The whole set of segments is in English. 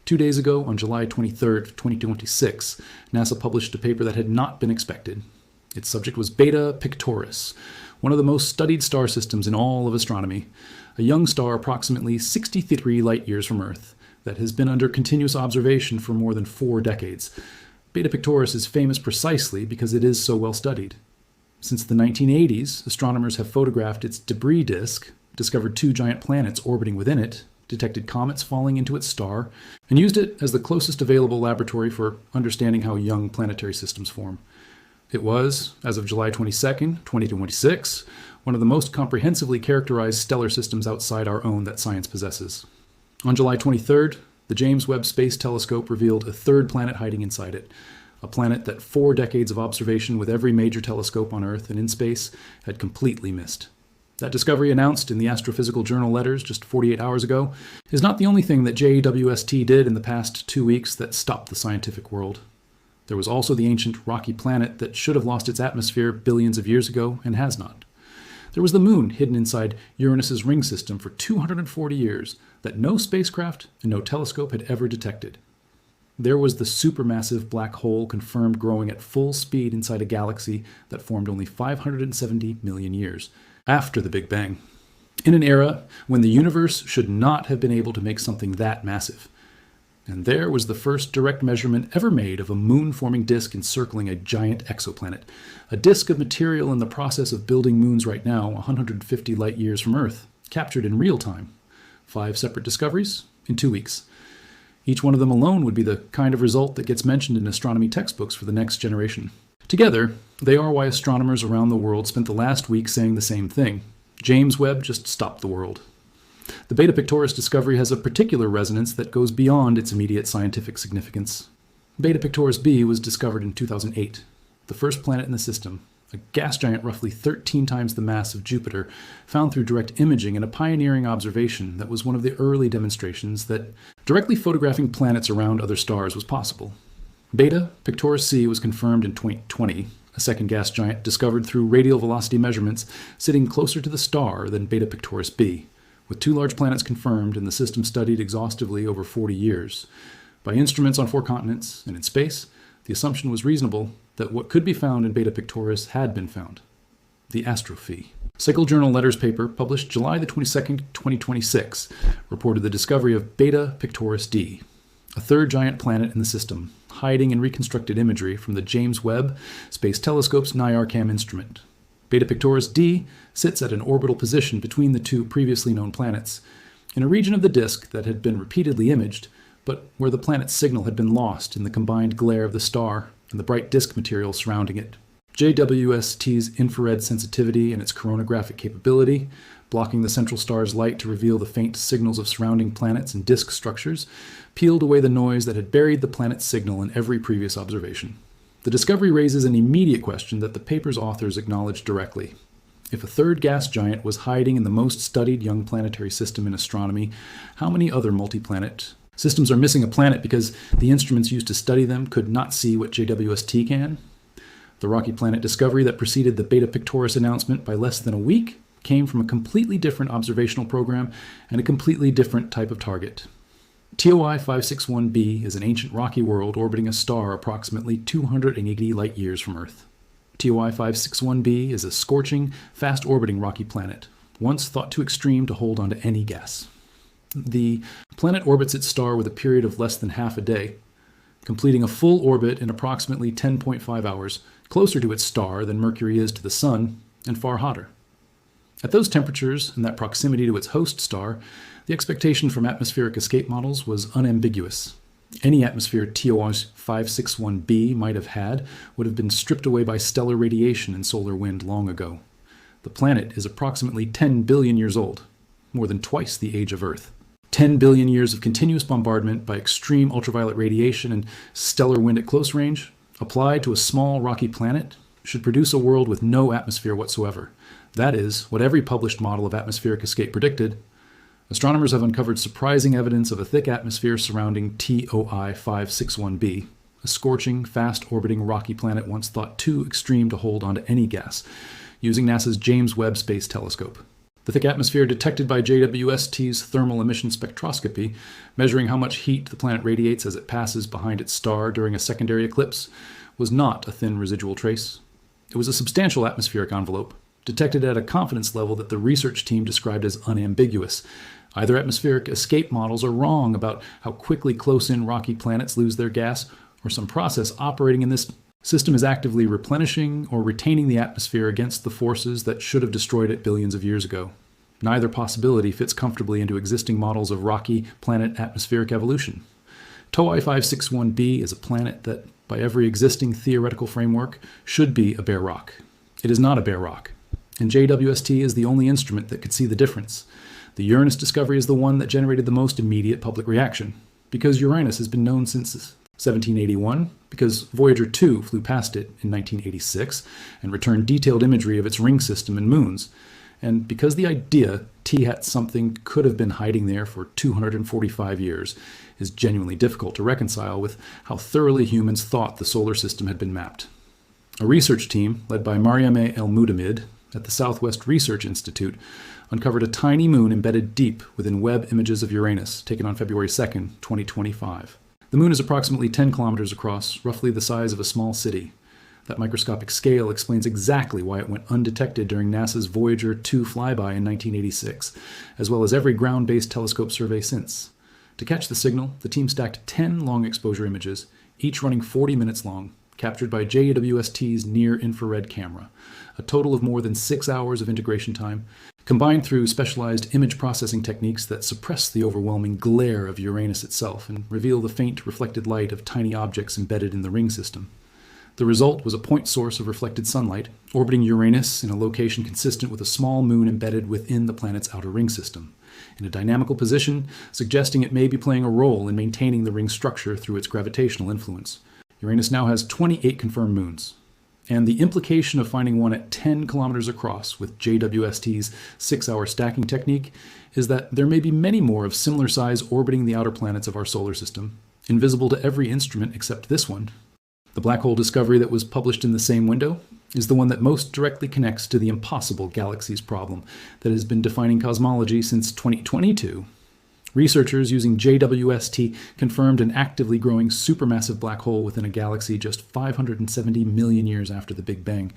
2 days ago, on July 23, 2026, NASA published a paper that had not been expected. Its subject was Beta Pictoris, one of the most studied star systems in all of astronomy, a young star approximately 63 light-years from Earth that has been under continuous observation for more than 4 decades. Beta Pictoris is famous precisely because it is so well studied. Since the 1980s, astronomers have photographed its debris disk, discovered 2 giant planets orbiting within it, detected comets falling into its star, and used it as the closest available laboratory for understanding how young planetary systems form. It was, as of July 22, 2026, one of the most comprehensively characterized stellar systems outside our own that science possesses. On July 23rd, the James Webb Space Telescope revealed a 3rd planet hiding inside it, a planet that 4 decades of observation with every major telescope on Earth and in space had completely missed. That discovery, announced in the Astrophysical Journal Letters just 48 hours ago, is not the only thing that JWST did in the past 2 weeks that stopped the scientific world. There was also the ancient rocky planet that should have lost its atmosphere billions of years ago and has not. There was the moon hidden inside Uranus's ring system for 240 years that no spacecraft and no telescope had ever detected. There was the supermassive black hole confirmed growing at full speed inside a galaxy that formed only 570 million years after the Big Bang, in an era when the universe should not have been able to make something that massive. And there was the first direct measurement ever made of a moon-forming disk encircling a giant exoplanet, a disk of material in the process of building moons right now, 150 light-years from Earth, captured in real time. 5 separate discoveries in 2 weeks. Each one of them alone would be the kind of result that gets mentioned in astronomy textbooks for the next generation. Together, they are why astronomers around the world spent the last week saying the same thing. James Webb just stopped the world. The Beta Pictoris discovery has a particular resonance that goes beyond its immediate scientific significance. Beta Pictoris b was discovered in 2008, the first planet in the system, a gas giant roughly 13 times the mass of Jupiter, found through direct imaging and a pioneering observation that was one of the early demonstrations that directly photographing planets around other stars was possible. Beta Pictoris c was confirmed in 2020, a second gas giant discovered through radial velocity measurements sitting closer to the star than Beta Pictoris b, with 2 large planets confirmed and the system studied exhaustively over 40 years. By instruments on 4 continents and in space, the assumption was reasonable that what could be found in Beta Pictoris had been found. The astrophy. Cycle Journal Letters paper published July the 22nd, 2026, reported the discovery of Beta Pictoris d, a 3rd giant planet in the system, hiding in reconstructed imagery from the James Webb Space Telescope's NIRCam instrument. Beta Pictoris d sits at an orbital position between the 2 previously known planets, in a region of the disk that had been repeatedly imaged, but where the planet's signal had been lost in the combined glare of the star and the bright disk material surrounding it. JWST's infrared sensitivity and its coronagraphic capability, blocking the central star's light to reveal the faint signals of surrounding planets and disk structures, peeled away the noise that had buried the planet's signal in every previous observation. The discovery raises an immediate question that the paper's authors acknowledged directly. If a 3rd gas giant was hiding in the most studied young planetary system in astronomy, how many other multi-planet systems are missing a planet because the instruments used to study them could not see what JWST can? The rocky planet discovery that preceded the Beta Pictoris announcement by less than a week came from a completely different observational program and a completely different type of target. TOI 561b is an ancient rocky world orbiting a star approximately 280 light-years from Earth. TOI 561b is a scorching, fast-orbiting rocky planet, once thought too extreme to hold onto any gas. The planet orbits its star with a period of less than half a day, completing a full orbit in approximately 10.5 hours, closer to its star than Mercury is to the Sun, and far hotter. At those temperatures and that proximity to its host star, the expectation from atmospheric escape models was unambiguous. Any atmosphere TOI 561b might have had would have been stripped away by stellar radiation and solar wind long ago. The planet is approximately 10 billion years old, more than twice the age of Earth. 10 billion years of continuous bombardment by extreme ultraviolet radiation and stellar wind at close range, applied to a small rocky planet, should produce a world with no atmosphere whatsoever. That is what every published model of atmospheric escape predicted. Astronomers have uncovered surprising evidence of a thick atmosphere surrounding TOI 561b, a scorching, fast-orbiting rocky planet once thought too extreme to hold onto any gas, using NASA's James Webb Space Telescope. The thick atmosphere detected by JWST's thermal emission spectroscopy, measuring how much heat the planet radiates as it passes behind its star during a secondary eclipse, was not a thin residual trace. It was a substantial atmospheric envelope, detected at a confidence level that the research team described as unambiguous. Either atmospheric escape models are wrong about how quickly close-in rocky planets lose their gas, or some process operating in this system is actively replenishing or retaining the atmosphere against the forces that should have destroyed it billions of years ago. Neither possibility fits comfortably into existing models of rocky planet atmospheric evolution. TOI 561b is a planet that, by every existing theoretical framework, should be a bare rock. It is not a bare rock, and JWST is the only instrument that could see the difference. The Uranus discovery is the one that generated the most immediate public reaction, because Uranus has been known since 1781, because Voyager 2 flew past it in 1986 and returned detailed imagery of its ring system and moons, and because the idea T-hat something could have been hiding there for 245 years is genuinely difficult to reconcile with how thoroughly humans thought the solar system had been mapped. A research team led by Mariame El Moudamid at the Southwest Research Institute uncovered a tiny moon embedded deep within Webb images of Uranus taken on February 2, 2025. The moon is approximately 10 kilometers across, roughly the size of a small city. That microscopic scale explains exactly why it went undetected during NASA's Voyager 2 flyby in 1986, as well as every ground-based telescope survey since. To catch the signal, the team stacked 10 long-exposure images, each running 40 minutes long, captured by JWST's near-infrared camera, a total of more than 6 hours of integration time, combined through specialized image processing techniques that suppress the overwhelming glare of Uranus itself and reveal the faint reflected light of tiny objects embedded in the ring system. The result was a point source of reflected sunlight, orbiting Uranus in a location consistent with a small moon embedded within the planet's outer ring system, in a dynamical position, suggesting it may be playing a role in maintaining the ring's structure through its gravitational influence. Uranus now has 28 confirmed moons, and the implication of finding one at 10 kilometers across with JWST's 6-hour stacking technique is that there may be many more of similar size orbiting the outer planets of our solar system, invisible to every instrument except this one. The black hole discovery that was published in the same window is the one that most directly connects to the impossible galaxies problem that has been defining cosmology since 2022. Researchers using JWST confirmed an actively growing supermassive black hole within a galaxy just 570 million years after the Big Bang.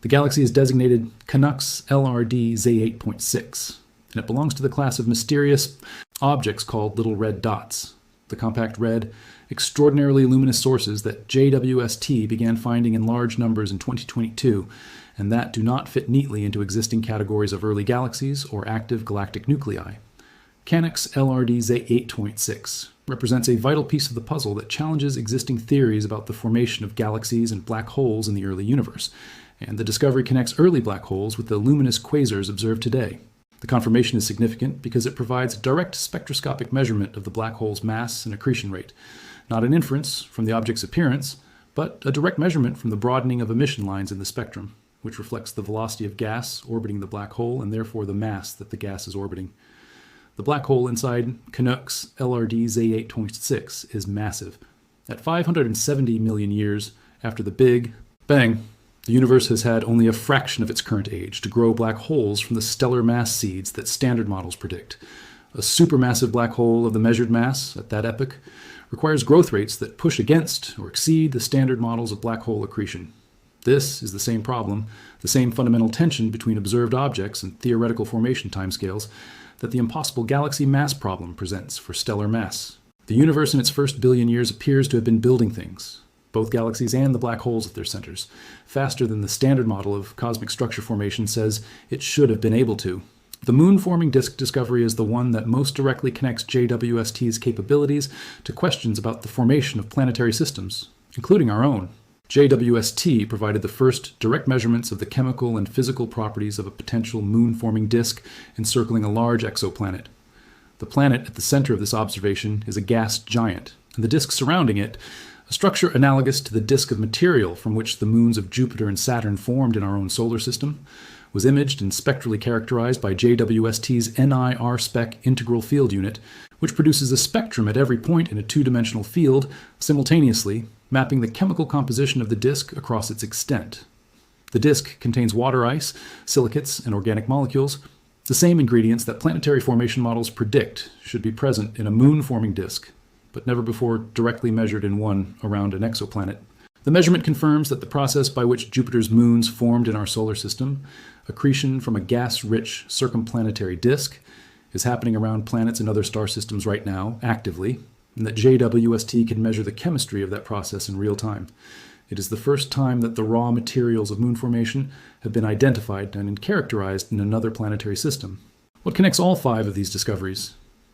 The galaxy is designated Canucks LRD Z8.6, and it belongs to the class of mysterious objects called little red dots, the compact red, extraordinarily luminous sources that JWST began finding in large numbers in 2022, and that do not fit neatly into existing categories of early galaxies or active galactic nuclei. Canucks LRD Z8.6 represents a vital piece of the puzzle that challenges existing theories about the formation of galaxies and black holes in the early universe, and the discovery connects early black holes with the luminous quasars observed today. The confirmation is significant because it provides direct spectroscopic measurement of the black hole's mass and accretion rate, not an inference from the object's appearance, but a direct measurement from the broadening of emission lines in the spectrum, which reflects the velocity of gas orbiting the black hole and therefore the mass that the gas is orbiting. The black hole inside Canucks LRD Z8.6 is massive. At 570 million years after the Big Bang, the universe has had only a fraction of its current age to grow black holes from the stellar mass seeds that standard models predict. A supermassive black hole of the measured mass at that epoch requires growth rates that push against or exceed the standard models of black hole accretion. This is the same problem, the same fundamental tension between observed objects and theoretical formation timescales that the impossible galaxy mass problem presents for stellar mass. The universe in its first billion years appears to have been building things, both galaxies and the black holes at their centers, faster than the standard model of cosmic structure formation says it should have been able to. The moon-forming disk discovery is the one that most directly connects JWST's capabilities to questions about the formation of planetary systems, including our own. JWST provided the first direct measurements of the chemical and physical properties of a potential moon-forming disk encircling a large exoplanet. The planet at the center of this observation is a gas giant, and the disk surrounding it, a structure analogous to the disk of material from which the moons of Jupiter and Saturn formed in our own solar system, was imaged and spectrally characterized by JWST's NIRSpec integral field unit, which produces a spectrum at every point in a two-dimensional field, simultaneously mapping the chemical composition of the disk across its extent. The disk contains water ice, silicates, and organic molecules, The same ingredients that planetary formation models predict should be present in a moon-forming disk, but never before directly measured in one around an exoplanet. The measurement confirms that the process by which Jupiter's moons formed in our solar system, accretion from a gas-rich circumplanetary disk, is happening around planets and other star systems right now, actively, and that JWST can measure the chemistry of that process in real time. It is the first time that the raw materials of moon formation have been identified and characterized in another planetary system. What connects all 5 of these discoveries?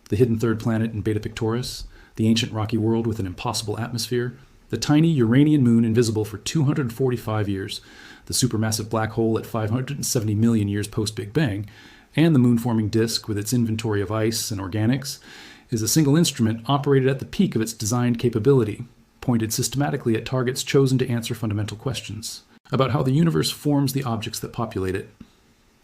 The hidden third planet in Beta Pictoris, the ancient rocky world with an impossible atmosphere, the tiny Uranian moon invisible for 245 years, the supermassive black hole at 570 million years post-Big Bang, and the moon-forming disk with its inventory of ice and organics, is a single instrument operated at the peak of its designed capability, pointed systematically at targets chosen to answer fundamental questions about how the universe forms the objects that populate it.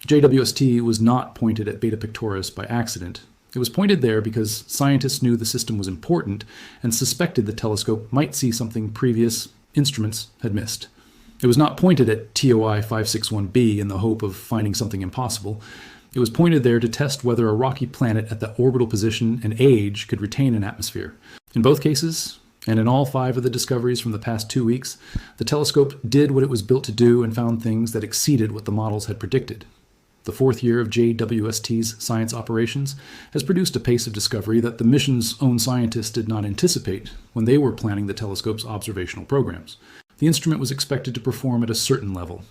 JWST was not pointed at Beta Pictoris by accident. It was pointed there because scientists knew the system was important and suspected the telescope might see something previous instruments had missed. It was not pointed at TOI 561b in the hope of finding something impossible. It was pointed there to test whether a rocky planet at the orbital position and age could retain an atmosphere. In both cases, and in all 5 of the discoveries from the past 2 weeks, the telescope did what it was built to do and found things that exceeded what the models had predicted. The 4th year of JWST's science operations has produced a pace of discovery that the mission's own scientists did not anticipate when they were planning the telescope's observational programs. The instrument was expected to perform at a certain level.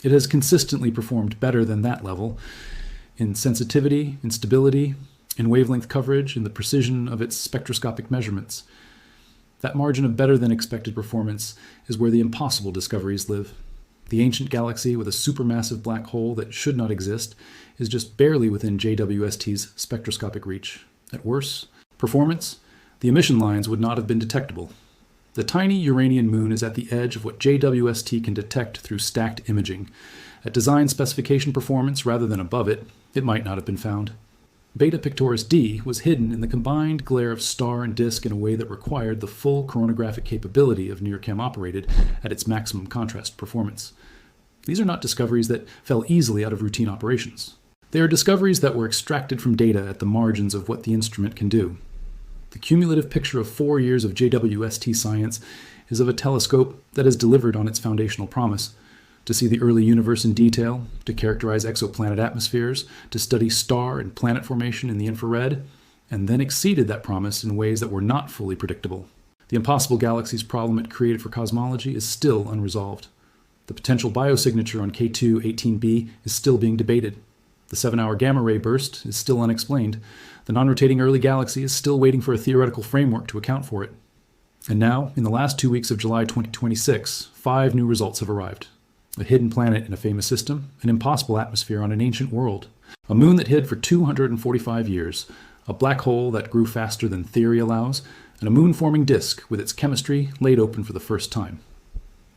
It has consistently performed better than that level in sensitivity, in stability, in wavelength coverage, in the precision of its spectroscopic measurements. That margin of better than expected performance is where the impossible discoveries live. The ancient galaxy with a supermassive black hole that should not exist is just barely within JWST's spectroscopic reach. At worst, performance, the emission lines would not have been detectable. The tiny Uranian moon is at the edge of what JWST can detect through stacked imaging. At design specification performance rather than above it, it might not have been found. Beta Pictoris D was hidden in the combined glare of star and disk in a way that required the full coronagraphic capability of NIRCam operated at its maximum contrast performance. These are not discoveries that fell easily out of routine operations. They are discoveries that were extracted from data at the margins of what the instrument can do. The cumulative picture of 4 years of JWST science is of a telescope that has delivered on its foundational promise: to see the early universe in detail, to characterize exoplanet atmospheres, to study star and planet formation in the infrared, and then exceeded that promise in ways that were not fully predictable. The impossible galaxies problem it created for cosmology is still unresolved. The potential biosignature on K2-18b is still being debated. The 7-hour gamma-ray burst is still unexplained. The non-rotating early galaxy is still waiting for a theoretical framework to account for it. And now, in the last 2 weeks of July 2026, 5 new results have arrived. A hidden planet in a famous system, an impossible atmosphere on an ancient world, a moon that hid for 245 years, a black hole that grew faster than theory allows, and a moon-forming disk with its chemistry laid open for the first time.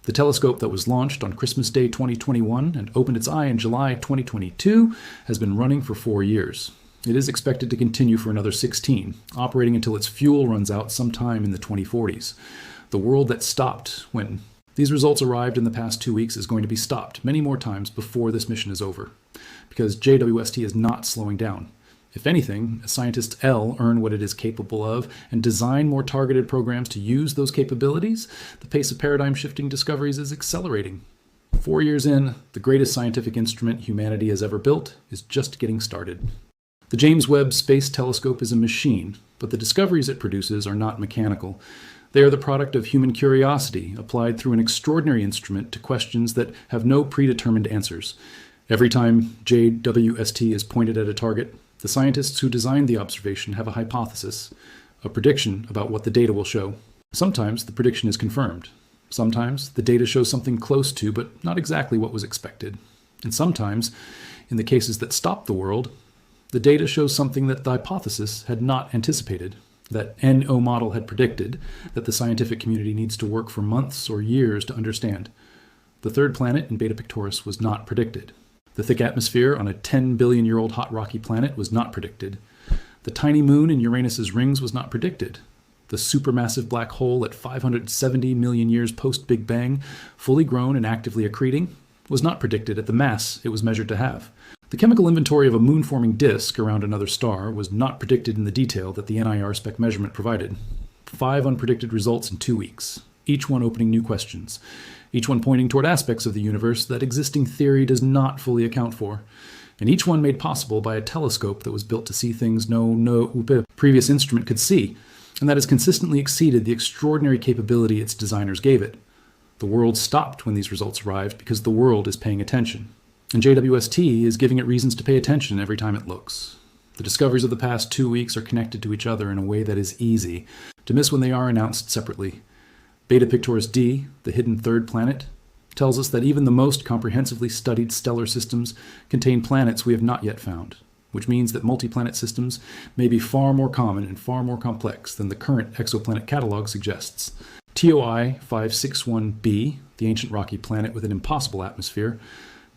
The telescope that was launched on Christmas Day 2021 and opened its eye in July 2022 has been running for 4 years. It is expected to continue for another 16, operating until its fuel runs out sometime in the 2040s. The world that stopped when these results arrived in the past 2 weeks is going to be stopped many more times before this mission is over, because JWST is not slowing down. If anything, scientists L earn what it is capable of and design more targeted programs to use those capabilities, the pace of paradigm-shifting discoveries is accelerating. 4 years in, the greatest scientific instrument humanity has ever built is just getting started. The James Webb Space Telescope is a machine, but the discoveries it produces are not mechanical. They are the product of human curiosity applied through an extraordinary instrument to questions that have no predetermined answers. Every time JWST is pointed at a target, the scientists who designed the observation have a hypothesis, a prediction about what the data will show. Sometimes the prediction is confirmed. Sometimes the data shows something close to, but not exactly what was expected. And sometimes, in the cases that stopped the world, the data shows something that the hypothesis had not anticipated, that NO model had predicted, that the scientific community needs to work for months or years to understand. The third planet in Beta Pictoris was not predicted. The thick atmosphere on a 10 billion-year-old hot rocky planet was not predicted. The tiny moon in Uranus's rings was not predicted. The supermassive black hole at 570 million years post-Big Bang, fully grown and actively accreting, was not predicted at the mass it was measured to have. The chemical inventory of a moon-forming disk around another star was not predicted in the detail that the NIRSpec measurement provided. 5 unpredicted results in 2 weeks, each one opening new questions, each one pointing toward aspects of the universe that existing theory does not fully account for, and each one made possible by a telescope that was built to see things no previous instrument could see, and that has consistently exceeded the extraordinary capability its designers gave it. The world stopped when these results arrived because the world is paying attention. And JWST is giving it reasons to pay attention every time it looks. The discoveries of the past 2 weeks are connected to each other in a way that is easy to miss when they are announced separately. Beta Pictoris d, the hidden third planet, tells us that even the most comprehensively studied stellar systems contain planets we have not yet found, which means that multi-planet systems may be far more common and far more complex than the current exoplanet catalog suggests. TOI 561b, the ancient rocky planet with an impossible atmosphere,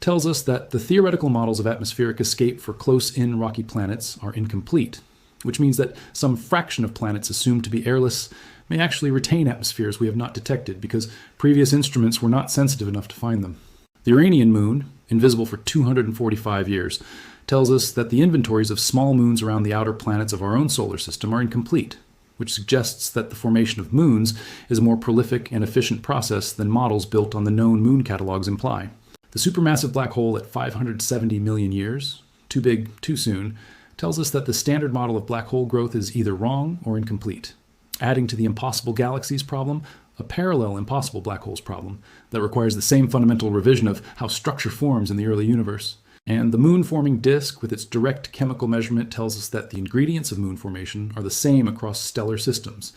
tells us that the theoretical models of atmospheric escape for close-in rocky planets are incomplete, which means that some fraction of planets assumed to be airless may actually retain atmospheres we have not detected because previous instruments were not sensitive enough to find them. The Uranian moon, invisible for 245 years, tells us that the inventories of small moons around the outer planets of our own solar system are incomplete, which suggests that the formation of moons is a more prolific and efficient process than models built on the known moon catalogs imply. The supermassive black hole at 570 million years, too big, too soon, tells us that the standard model of black hole growth is either wrong or incomplete, adding to the impossible galaxies problem a parallel impossible black holes problem that requires the same fundamental revision of how structure forms in the early universe. And the moon-forming disk with its direct chemical measurement tells us that the ingredients of moon formation are the same across stellar systems,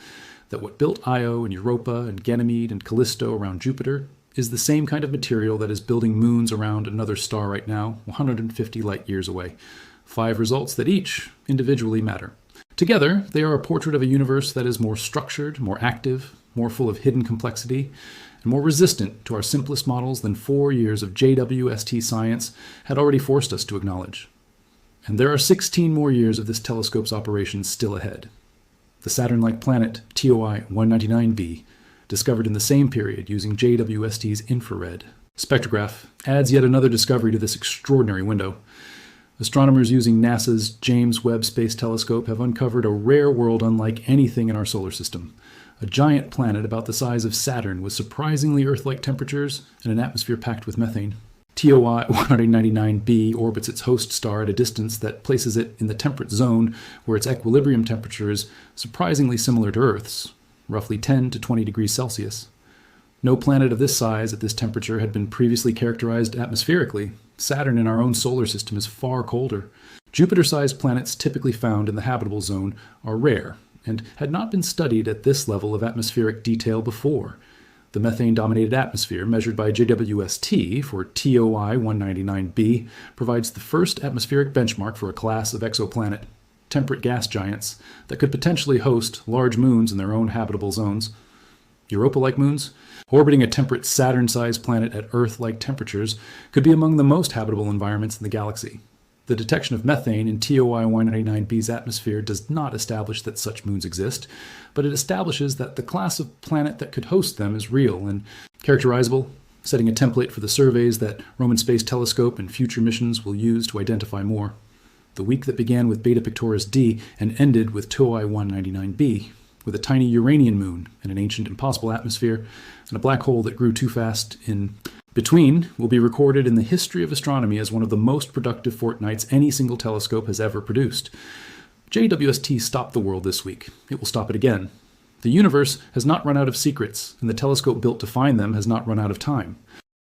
that what built Io and Europa and Ganymede and Callisto around Jupiter is the same kind of material that is building moons around another star right now, 150 light years away. 5 results that each individually matter. Together, they are a portrait of a universe that is more structured, more active, more full of hidden complexity, and more resistant to our simplest models than 4 years of JWST science had already forced us to acknowledge. And there are 16 more years of this telescope's operations still ahead. The Saturn-like planet TOI 199b, discovered in the same period using JWST's infrared spectrograph, adds yet another discovery to this extraordinary window. Astronomers using NASA's James Webb Space Telescope have uncovered a rare world unlike anything in our solar system. A giant planet about the size of Saturn with surprisingly Earth-like temperatures and an atmosphere packed with methane. TOI 199b orbits its host star at a distance that places it in the temperate zone where its equilibrium temperature is surprisingly similar to Earth's, roughly 10 to 20 degrees Celsius. No planet of this size at this temperature had been previously characterized atmospherically. Saturn in our own solar system is far colder. Jupiter-sized planets typically found in the habitable zone are rare and had not been studied at this level of atmospheric detail before. The methane-dominated atmosphere measured by JWST for TOI 199b provides the first atmospheric benchmark for a class of exoplanet, temperate gas giants that could potentially host large moons in their own habitable zones. Europa-like moons, orbiting a temperate Saturn-sized planet at Earth-like temperatures, could be among the most habitable environments in the galaxy. The detection of methane in TOI 199b's atmosphere does not establish that such moons exist, but it establishes that the class of planet that could host them is real and characterizable, setting a template for the surveys that Roman Space Telescope and future missions will use to identify more. The week that began with Beta Pictoris d and ended with TOI 199b, with a tiny Uranian moon and an ancient impossible atmosphere, and a black hole that grew too fast in between, will be recorded in the history of astronomy as one of the most productive fortnights any single telescope has ever produced. JWST stopped the world this week. It will stop it again. The universe has not run out of secrets, and the telescope built to find them has not run out of time.